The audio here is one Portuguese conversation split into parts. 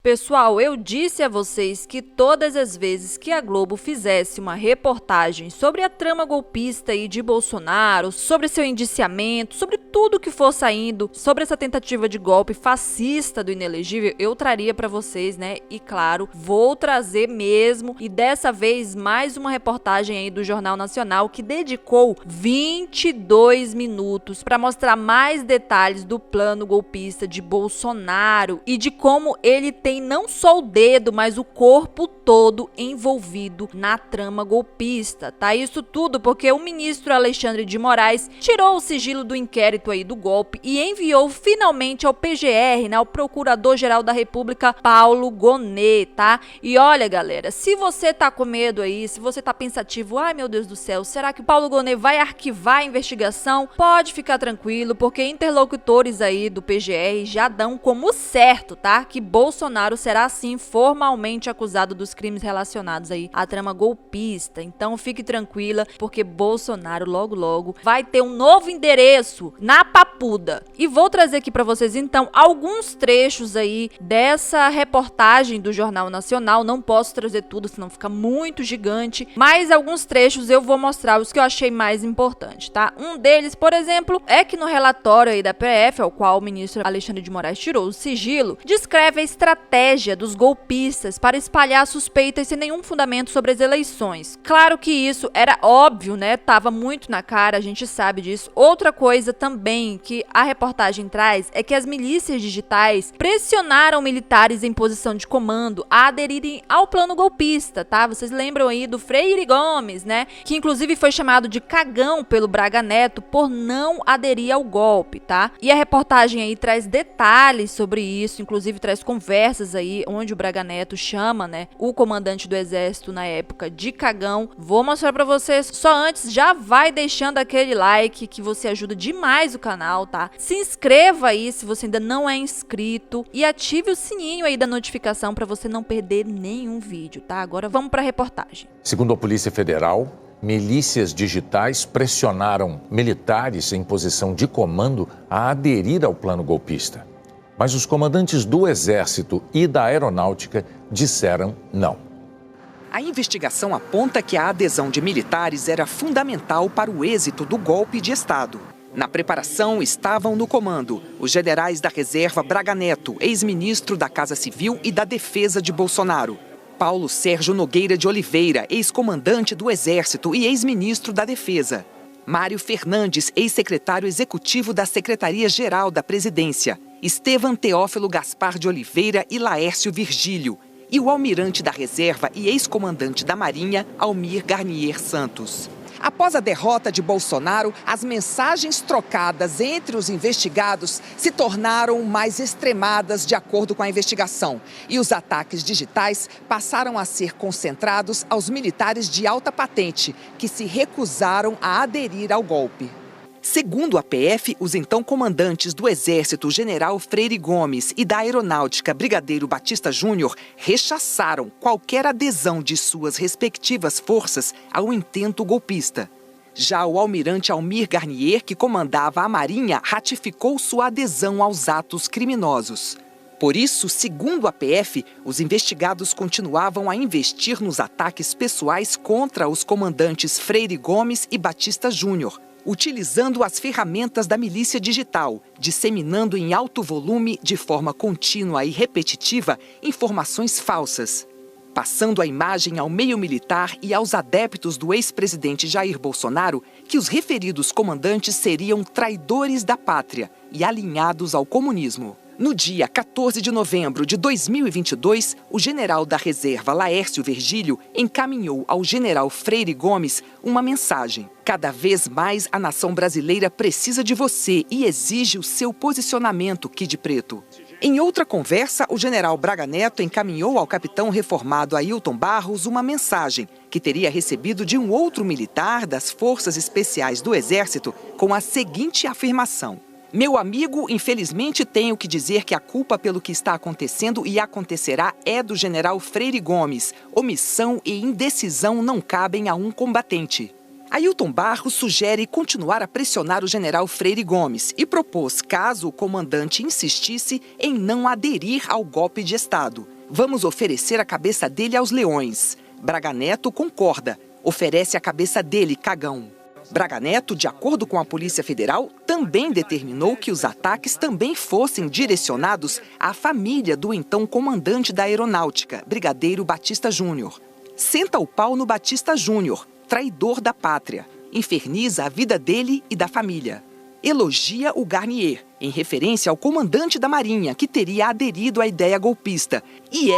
Pessoal, eu disse a vocês que todas as vezes que a Globo fizesse uma reportagem sobre a trama golpista aí de Bolsonaro, sobre seu indiciamento, sobre tudo que for saindo, sobre essa tentativa de golpe fascista do inelegível, eu traria para vocês, né? E claro, vou trazer mesmo, e dessa vez mais uma reportagem aí do Jornal Nacional que dedicou 22 minutos para mostrar mais detalhes do plano golpista de Bolsonaro e de como ele tem não só o dedo, mas o corpo todo envolvido na trama golpista, tá? Isso tudo porque o ministro Alexandre de Moraes tirou o sigilo do inquérito aí do golpe e enviou finalmente ao PGR, né, ao Procurador-Geral da República, Paulo Gonet, tá? E olha, galera, se você tá com medo aí, se você tá pensativo, ai meu Deus do céu, será que o Paulo Gonet vai arquivar a investigação? Pode ficar tranquilo, porque interlocutores aí do PGR já dão como certo, tá? Que Bolsonaro será sim formalmente acusado dos crimes relacionados aí à trama golpista. Então fique tranquila, porque Bolsonaro logo vai ter um novo endereço na Papuda. E vou trazer aqui para vocês então alguns trechos aí dessa reportagem do Jornal Nacional. Não posso trazer tudo, senão fica muito gigante, mas alguns trechos eu vou mostrar os que eu achei mais importantes, tá? Um deles, por exemplo, é que no relatório aí da PF, ao qual o ministro Alexandre de Moraes tirou o sigilo, descreve a estratégia dos golpistas para espalhar suspeitas sem nenhum fundamento sobre as eleições. Claro que isso era óbvio, né? Tava muito na cara, a gente sabe disso. Outra coisa também que a reportagem traz é que as milícias digitais pressionaram militares em posição de comando a aderirem ao plano golpista, tá? Vocês lembram aí do Freire Gomes, né? Que inclusive foi chamado de cagão pelo Braga Neto por não aderir ao golpe, tá? E a reportagem aí traz detalhes sobre isso, inclusive traz conversas aí onde o Braga Neto chama, né, o comandante do exército na época de cagão. Vou mostrar pra vocês. Só antes, já vai deixando aquele like que você ajuda demais o canal, tá? Se inscreva aí se você ainda não é inscrito e ative o sininho aí da notificação pra você não perder nenhum vídeo, tá? Agora vamos pra reportagem. Segundo a Polícia Federal, milícias digitais pressionaram militares em posição de comando a aderir ao plano golpista. Mas os comandantes do Exército e da Aeronáutica disseram não. A investigação aponta que a adesão de militares era fundamental para o êxito do golpe de Estado. Na preparação estavam no comando os generais da reserva Braga Neto, ex-ministro da Casa Civil e da Defesa de Bolsonaro; Paulo Sérgio Nogueira de Oliveira, ex-comandante do Exército e ex-ministro da Defesa; Mário Fernandes, ex-secretário executivo da Secretaria-Geral da Presidência; Estevam Teófilo Gaspar de Oliveira e Laércio Virgílio; e o almirante da reserva e ex-comandante da Marinha, Almir Garnier Santos. Após a derrota de Bolsonaro, as mensagens trocadas entre os investigados se tornaram mais extremadas de acordo com a investigação. E os ataques digitais passaram a ser concentrados aos militares de alta patente, que se recusaram a aderir ao golpe. Segundo a PF, os então comandantes do Exército, General Freire Gomes, e da Aeronáutica, Brigadeiro Batista Júnior, rechaçaram qualquer adesão de suas respectivas forças ao intento golpista. Já o almirante Almir Garnier, que comandava a Marinha, ratificou sua adesão aos atos criminosos. Por isso, segundo a PF, os investigados continuavam a investir nos ataques pessoais contra os comandantes Freire Gomes e Batista Júnior, utilizando as ferramentas da milícia digital, disseminando em alto volume, de forma contínua e repetitiva, informações falsas, passando a imagem ao meio militar e aos adeptos do ex-presidente Jair Bolsonaro que os referidos comandantes seriam traidores da pátria e alinhados ao comunismo. No dia 14 de novembro de 2022, o general da reserva Laércio Virgílio encaminhou ao general Freire Gomes uma mensagem: cada vez mais a nação brasileira precisa de você e exige o seu posicionamento, Kid Preto. Em outra conversa, o general Braga Neto encaminhou ao capitão reformado Ailton Barros uma mensagem que teria recebido de um outro militar das Forças Especiais do Exército com a seguinte afirmação: meu amigo, infelizmente tenho que dizer que a culpa pelo que está acontecendo e acontecerá é do general Freire Gomes. Omissão e indecisão não cabem a um combatente. Ailton Barros sugere continuar a pressionar o general Freire Gomes e propôs, caso o comandante insistisse, em não aderir ao golpe de Estado. Vamos oferecer a cabeça dele aos leões. Braga Neto concorda, oferece a cabeça dele, cagão. Braga Neto, de acordo com a Polícia Federal, também determinou que os ataques também fossem direcionados à família do então comandante da Aeronáutica, Brigadeiro Batista Júnior. Senta o pau no Batista Júnior, traidor da pátria. Inferniza a vida dele e da família. Elogia o Garnier, em referência ao comandante da Marinha, que teria aderido à ideia golpista. E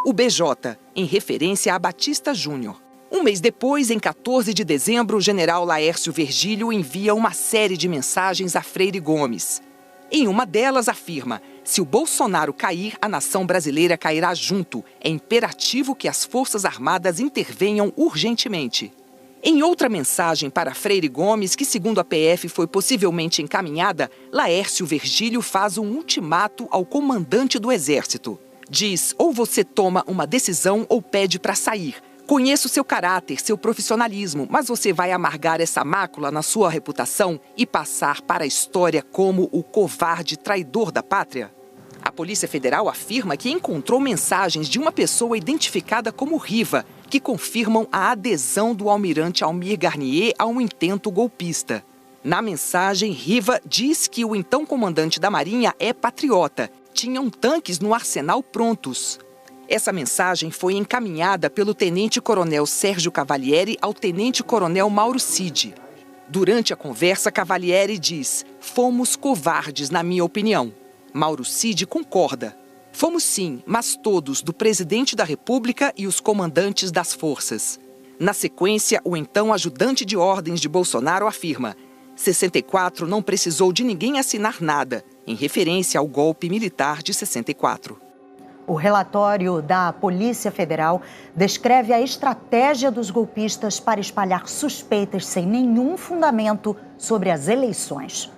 o BJ, em referência a Batista Júnior. Um mês depois, em 14 de dezembro, o general Laércio Virgílio envia uma série de mensagens a Freire Gomes. Em uma delas afirma: se o Bolsonaro cair, a nação brasileira cairá junto. É imperativo que as Forças Armadas intervenham urgentemente. Em outra mensagem para Freire Gomes, que segundo a PF foi possivelmente encaminhada, Laércio Virgílio faz um ultimato ao comandante do Exército. Diz: ou você toma uma decisão ou pede para sair. Conheço seu caráter, seu profissionalismo, mas você vai amargar essa mácula na sua reputação e passar para a história como o covarde traidor da pátria? A Polícia Federal afirma que encontrou mensagens de uma pessoa identificada como Riva, que confirmam a adesão do almirante Almir Garnier a um intento golpista. Na mensagem, Riva diz que o então comandante da Marinha é patriota. Tinham tanques no arsenal prontos. Essa mensagem foi encaminhada pelo tenente-coronel Sérgio Cavalieri ao tenente-coronel Mauro Cid. Durante a conversa, Cavalieri diz: fomos covardes, na minha opinião. Mauro Cid concorda. Fomos sim, mas todos, do presidente da República e os comandantes das forças. Na sequência, o então ajudante de ordens de Bolsonaro afirma: 64 não precisou de ninguém assinar nada, em referência ao golpe militar de 64. O relatório da Polícia Federal descreve a estratégia dos golpistas para espalhar suspeitas sem nenhum fundamento sobre as eleições.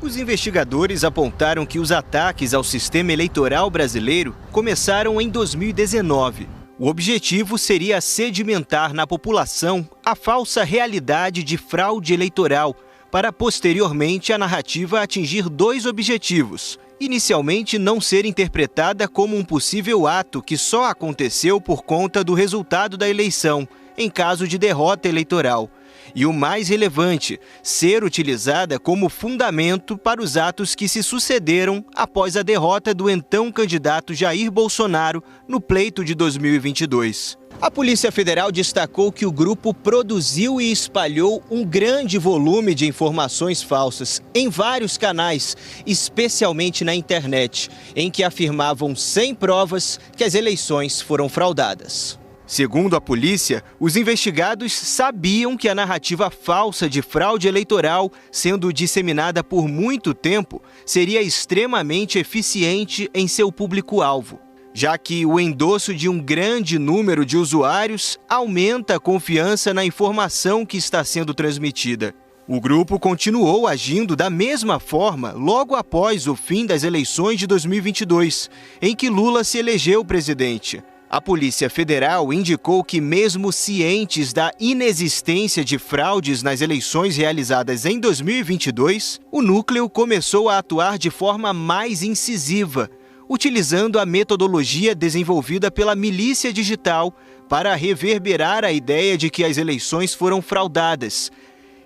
Os investigadores apontaram que os ataques ao sistema eleitoral brasileiro começaram em 2019. O objetivo seria sedimentar na população a falsa realidade de fraude eleitoral, para posteriormente a narrativa atingir dois objetivos. Inicialmente, não ser interpretada como um possível ato que só aconteceu por conta do resultado da eleição, em caso de derrota eleitoral. E o mais relevante, ser utilizada como fundamento para os atos que se sucederam após a derrota do então candidato Jair Bolsonaro no pleito de 2022. A Polícia Federal destacou que o grupo produziu e espalhou um grande volume de informações falsas em vários canais, especialmente na internet, em que afirmavam sem provas que as eleições foram fraudadas. Segundo a polícia, os investigados sabiam que a narrativa falsa de fraude eleitoral, sendo disseminada por muito tempo, seria extremamente eficiente em seu público-alvo, já que o endosso de um grande número de usuários aumenta a confiança na informação que está sendo transmitida. O grupo continuou agindo da mesma forma logo após o fim das eleições de 2022, em que Lula se elegeu presidente. A Polícia Federal indicou que, mesmo cientes da inexistência de fraudes nas eleições realizadas em 2022, o núcleo começou a atuar de forma mais incisiva, utilizando a metodologia desenvolvida pela Milícia Digital para reverberar a ideia de que as eleições foram fraudadas,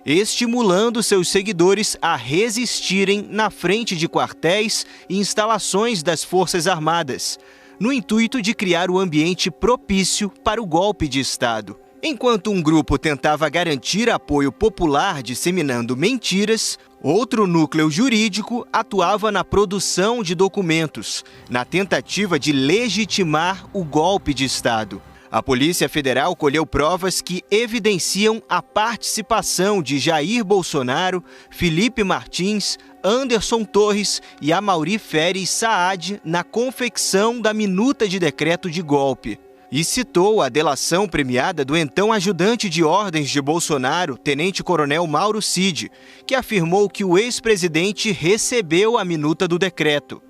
estimulando seus seguidores a resistirem na frente de quartéis e instalações das Forças Armadas, no intuito de criar o ambiente propício para o golpe de Estado. Enquanto um grupo tentava garantir apoio popular disseminando mentiras, outro núcleo jurídico atuava na produção de documentos, na tentativa de legitimar o golpe de Estado. A Polícia Federal colheu provas que evidenciam a participação de Jair Bolsonaro, Felipe Martins, Anderson Torres e Amaury Féres Saad na confecção da minuta de decreto de golpe. E citou a delação premiada do então ajudante de ordens de Bolsonaro, tenente-coronel Mauro Cid, que afirmou que o ex-presidente recebeu a minuta do decreto.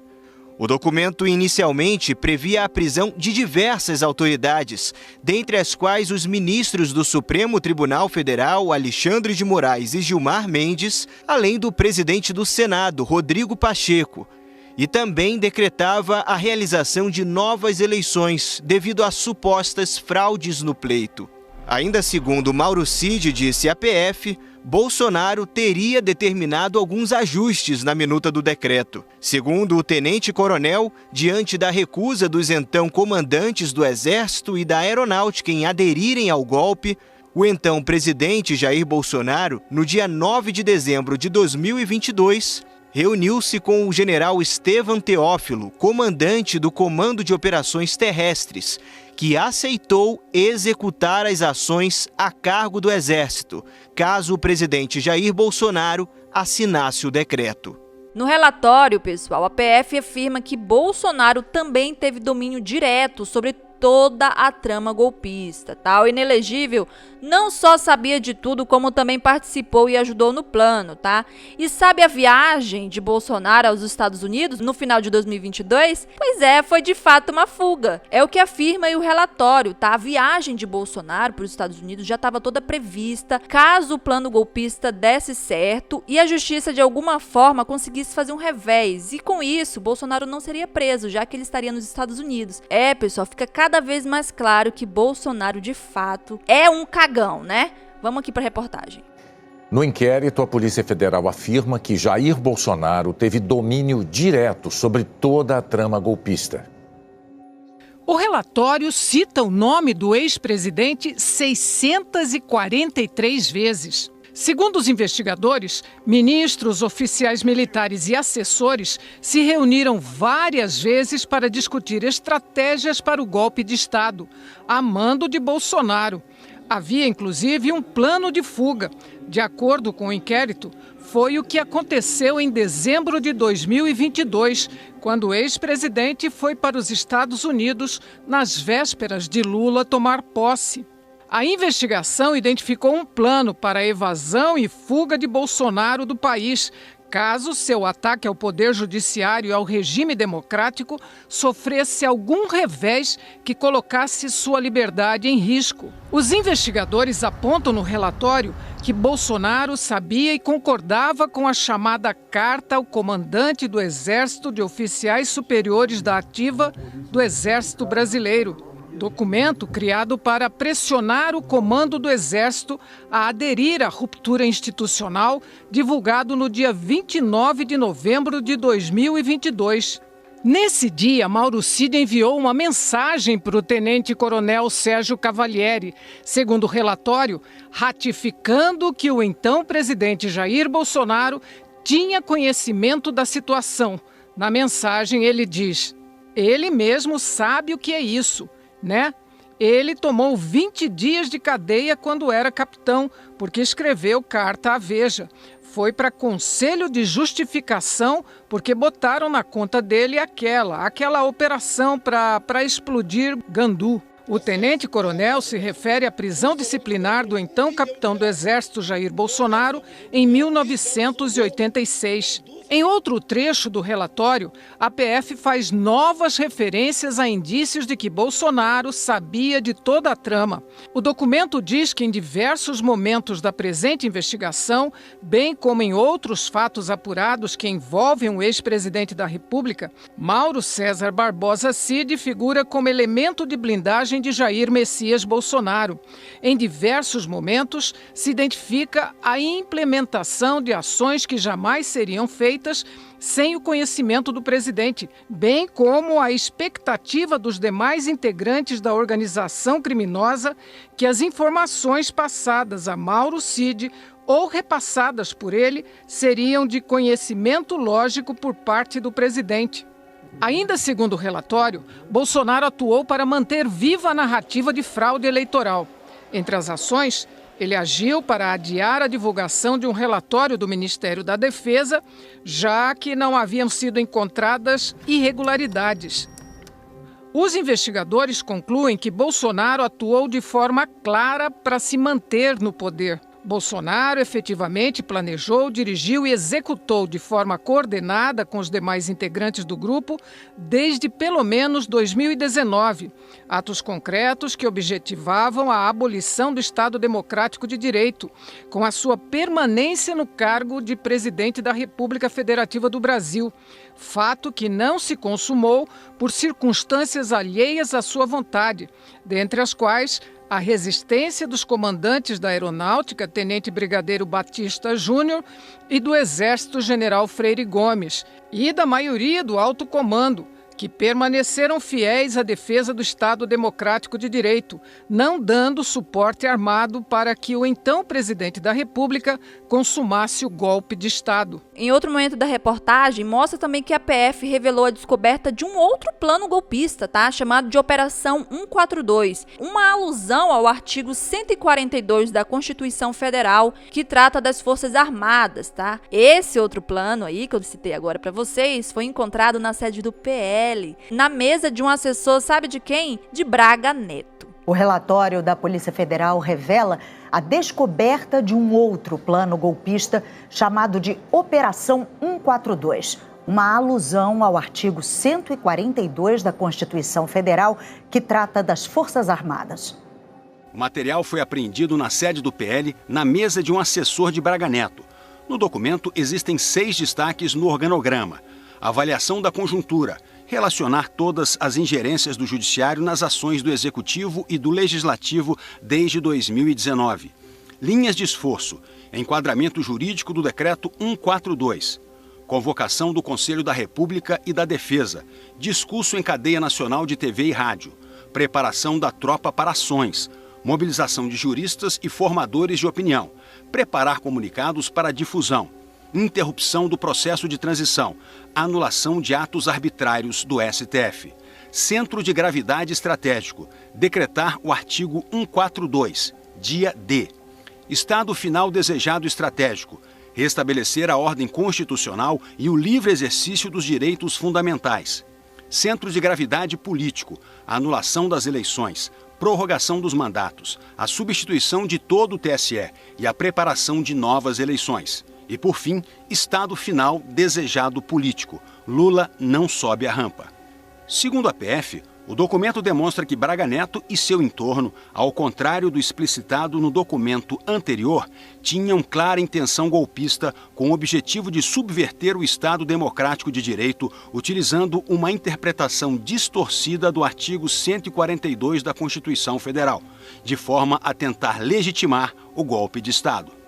O documento inicialmente previa a prisão de diversas autoridades, dentre as quais os ministros do Supremo Tribunal Federal, Alexandre de Moraes e Gilmar Mendes, além do presidente do Senado, Rodrigo Pacheco. E também decretava a realização de novas eleições devido a supostas fraudes no pleito. Ainda segundo Mauro Cid disse à PF, Bolsonaro teria determinado alguns ajustes na minuta do decreto. Segundo o tenente-coronel, diante da recusa dos então comandantes do Exército e da Aeronáutica em aderirem ao golpe, o então presidente Jair Bolsonaro, no dia 9 de dezembro de 2022, reuniu-se com o general Estevam Teófilo, comandante do Comando de Operações Terrestres, que aceitou executar as ações a cargo do Exército, caso o presidente Jair Bolsonaro assinasse o decreto. No relatório, pessoal, a PF afirma que Bolsonaro também teve domínio direto sobre toda a trama golpista, tá? O inelegível não só sabia de tudo, como também participou e ajudou no plano, tá? E sabe a viagem de Bolsonaro aos Estados Unidos no final de 2022? Pois é, foi de fato uma fuga. É o que afirma aí o relatório, tá? A viagem de Bolsonaro para os Estados Unidos já estava toda prevista, caso o plano golpista desse certo e a justiça de alguma forma conseguisse fazer um revés. E com isso, Bolsonaro não seria preso, já que ele estaria nos Estados Unidos. É, pessoal, fica cada vez mais claro que Bolsonaro, de fato, é um cagão, né? Vamos aqui para a reportagem. No inquérito, a Polícia Federal afirma que Jair Bolsonaro teve domínio direto sobre toda a trama golpista. O relatório cita o nome do ex-presidente 643 vezes. Segundo os investigadores, ministros, oficiais militares e assessores se reuniram várias vezes para discutir estratégias para o golpe de Estado, a mando de Bolsonaro. Havia, inclusive, um plano de fuga. De acordo com o inquérito, foi o que aconteceu em dezembro de 2022, quando o ex-presidente foi para os Estados Unidos nas vésperas de Lula tomar posse. A investigação identificou um plano para a evasão e fuga de Bolsonaro do país, caso seu ataque ao poder judiciário e ao regime democrático sofresse algum revés que colocasse sua liberdade em risco. Os investigadores apontam no relatório que Bolsonaro sabia e concordava com a chamada Carta ao Comandante do Exército de Oficiais Superiores da Ativa do Exército Brasileiro. Documento criado para pressionar o comando do Exército a aderir à ruptura institucional, divulgado no dia 29 de novembro de 2022. Nesse dia, Mauro Cid enviou uma mensagem para o tenente-coronel Sérgio Cavalieri, segundo o relatório, ratificando que o então presidente Jair Bolsonaro tinha conhecimento da situação. Na mensagem ele diz: ele mesmo sabe o que é isso, né? Ele tomou 20 dias de cadeia quando era capitão, porque escreveu carta à Veja. Foi para conselho de justificação, porque botaram na conta dele aquela operação para explodir Gandu. O tenente-coronel se refere à prisão disciplinar do então capitão do Exército Jair Bolsonaro em 1986. Em outro trecho do relatório, a PF faz novas referências a indícios de que Bolsonaro sabia de toda a trama. O documento diz que em diversos momentos da presente investigação, bem como em outros fatos apurados que envolvem o ex-presidente da República, Mauro César Barbosa Cid figura como elemento de blindagem de Jair Messias Bolsonaro. Em diversos momentos, se identifica a implementação de ações que jamais seriam feitas sem o conhecimento do presidente, bem como a expectativa dos demais integrantes da organização criminosa que as informações passadas a Mauro Cid ou repassadas por ele seriam de conhecimento lógico por parte do presidente. Ainda segundo o relatório, Bolsonaro atuou para manter viva a narrativa de fraude eleitoral. Entre as ações, ele agiu para adiar a divulgação de um relatório do Ministério da Defesa, já que não haviam sido encontradas irregularidades. Os investigadores concluem que Bolsonaro atuou de forma clara para se manter no poder. Bolsonaro efetivamente planejou, dirigiu e executou de forma coordenada com os demais integrantes do grupo desde pelo menos 2019, atos concretos que objetivavam a abolição do Estado Democrático de Direito, com a sua permanência no cargo de presidente da República Federativa do Brasil, fato que não se consumou por circunstâncias alheias à sua vontade, dentre as quais a resistência dos comandantes da Aeronáutica, Tenente Brigadeiro Batista Júnior, e do Exército General Freire Gomes, e da maioria do alto comando, que permaneceram fiéis à defesa do Estado Democrático de Direito, não dando suporte armado para que o então presidente da República consumasse o golpe de Estado. Em outro momento da reportagem, mostra também que a PF revelou a descoberta de um outro plano golpista, tá? Chamado de Operação 142, uma alusão ao artigo 142 da Constituição Federal, que trata das Forças Armadas, tá? Esse outro plano aí, que eu citei agora para vocês, foi encontrado na sede do PL, na mesa de um assessor, sabe de quem? De Braga Neto. O relatório da Polícia Federal revela a descoberta de um outro plano golpista chamado de Operação 142, uma alusão ao artigo 142 da Constituição Federal, que trata das Forças Armadas. O material foi apreendido na sede do PL, na mesa de um assessor de Braga Neto. No documento existem 6 destaques no organograma: avaliação da conjuntura, relacionar todas as ingerências do Judiciário nas ações do Executivo e do Legislativo desde 2019. Linhas de esforço, enquadramento jurídico do Decreto 142. Convocação do Conselho da República e da Defesa, discurso em cadeia nacional de TV e rádio, preparação da tropa para ações, mobilização de juristas e formadores de opinião, preparar comunicados para difusão, interrupção do processo de transição, anulação de atos arbitrários do STF. Centro de gravidade estratégico, decretar o artigo 142, dia D. Estado final desejado estratégico, restabelecer a ordem constitucional e o livre exercício dos direitos fundamentais. Centro de gravidade político, anulação das eleições, prorrogação dos mandatos, a substituição de todo o TSE e a preparação de novas eleições. E, por fim, estado final desejado político. Lula não sobe a rampa. Segundo a PF, o documento demonstra que Braga Neto e seu entorno, ao contrário do explicitado no documento anterior, tinham clara intenção golpista com o objetivo de subverter o Estado Democrático de Direito, utilizando uma interpretação distorcida do artigo 142 da Constituição Federal, de forma a tentar legitimar o golpe de Estado.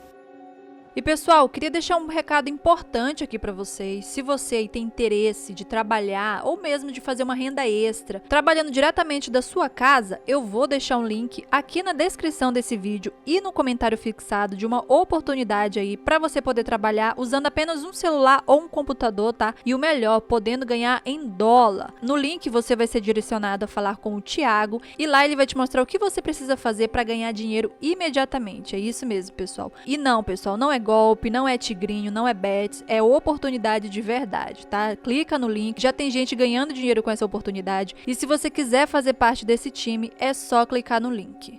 E pessoal, queria deixar um recado importante aqui para vocês. Se você aí tem interesse de trabalhar ou mesmo de fazer uma renda extra, trabalhando diretamente da sua casa, eu vou deixar um link aqui na descrição desse vídeo e no comentário fixado de uma oportunidade aí para você poder trabalhar usando apenas um celular ou um computador, tá? E o melhor, podendo ganhar em dólar. No link você vai ser direcionado a falar com o Thiago e lá ele vai te mostrar o que você precisa fazer para ganhar dinheiro imediatamente. É isso mesmo, pessoal. E não, pessoal, não é golpe, não é tigrinho, não é bets, é oportunidade de verdade, tá? Clica no link, já tem gente ganhando dinheiro com essa oportunidade e se você quiser fazer parte desse time, é só clicar no link.